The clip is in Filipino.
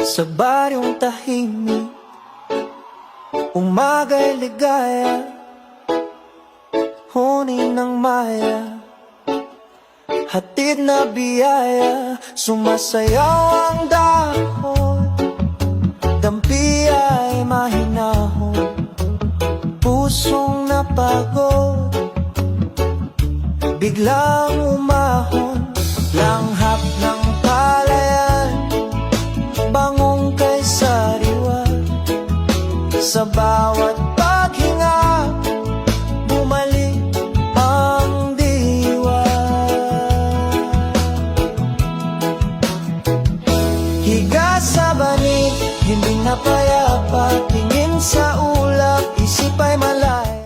Sa baryong tahimik, umaga'y ligaya, huni ng maya, hatid na biyaya. Sumasayaw ang dahon, dampi ay mahinahon, pusong napagod, biglang umahon. Langhap ng palayan, bangong kay sariwa, sa bawat paghinga, bumalik ang diwa. Higa sa banig, hindi na payapa, tingin sa ulap, isip ay malay.